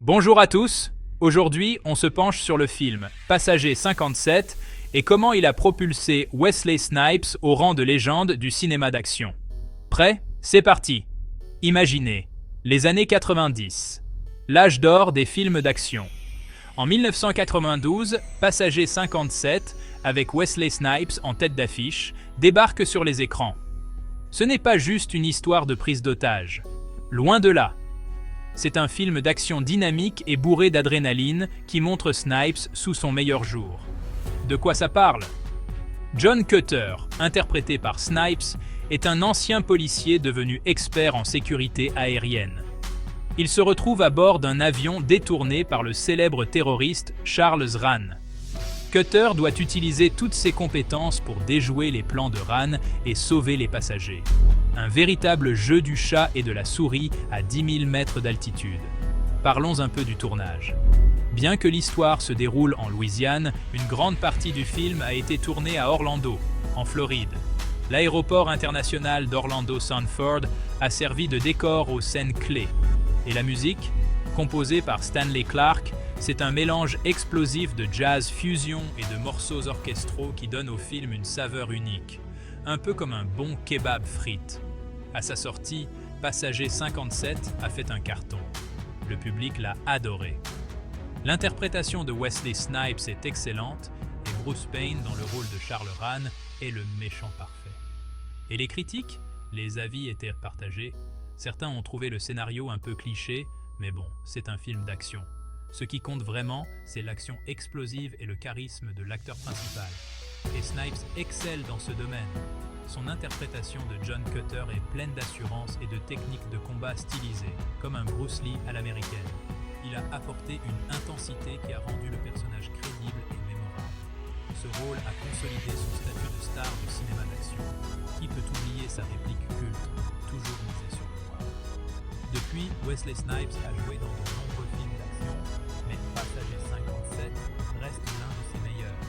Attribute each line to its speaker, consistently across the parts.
Speaker 1: Bonjour à tous, aujourd'hui on se penche sur le film Passager 57 et comment il a propulsé Wesley Snipes au rang de légende du cinéma d'action. Prêt? C'est parti. Imaginez, les années 90, l'âge d'or des films d'action. En 1992, Passager 57, avec Wesley Snipes en tête d'affiche, débarque sur les écrans. Ce n'est pas juste une histoire de prise d'otage. Loin de là. C'est un film d'action dynamique et bourré d'adrénaline qui montre Snipes sous son meilleur jour. De quoi ça parle? John Cutter, interprété par Snipes, est un ancien policier devenu expert en sécurité aérienne. Il se retrouve à bord d'un avion détourné par le célèbre terroriste Charles Rann. Cutter doit utiliser toutes ses compétences pour déjouer les plans de Rann et sauver les passagers. Un véritable jeu du chat et de la souris à 10 000 mètres d'altitude. Parlons un peu du tournage. Bien que l'histoire se déroule en Louisiane, une grande partie du film a été tournée à Orlando, en Floride. L'aéroport international d'Orlando-Sanford a servi de décor aux scènes clés. Et la musique, composée par Stanley Clarke, c'est un mélange explosif de jazz fusion et de morceaux orchestraux qui donne au film une saveur unique, un peu comme un bon kebab frites. À sa sortie, Passager 57 a fait un carton. Le public l'a adoré. L'interprétation de Wesley Snipes est excellente et Bruce Payne, dans le rôle de Charles Rann, est le méchant parfait. Et les critiques? Les avis étaient partagés. Certains ont trouvé le scénario un peu cliché, mais bon, c'est un film d'action. Ce qui compte vraiment, c'est l'action explosive et le charisme de l'acteur principal. Et Snipes excelle dans ce domaine. Son interprétation de John Cutter est pleine d'assurance et de techniques de combat stylisées, comme un Bruce Lee à l'américaine. Il a apporté une intensité qui a rendu le personnage crédible et mémorable. Ce rôle a consolidé son statut de star du cinéma d'action. Qui peut oublier sa réplique culte, toujours misée sur le noir? Depuis, Wesley Snipes a joué dans de nombreux films d'action, mais Passager 57 reste l'un de ses meilleurs.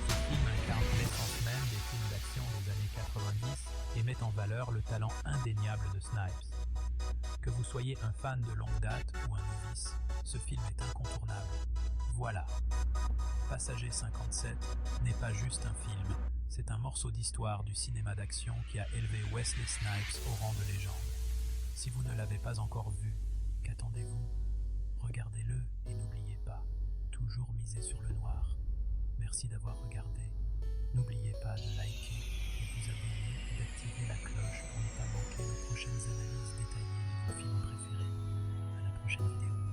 Speaker 1: Ce film incarne l'essence même des films d'action des années 90 et met en valeur le talent indéniable de Snipes. Que vous soyez un fan de longue date ou un novice, ce film est incontournable. Voilà. Passager 57 n'est pas juste un film, c'est un morceau d'histoire du cinéma d'action qui a élevé Wesley Snipes au rang de légende. Si vous ne l'avez pas encore vu, qu'attendez-vous? Regardez-le et n'oubliez pas, toujours miser sur le noir. Merci d'avoir regardé. N'oubliez pas de liker, de vous abonner et d'activer la cloche pour ne pas manquer nos prochaines analyses détaillées de vos films préférés. À la prochaine vidéo.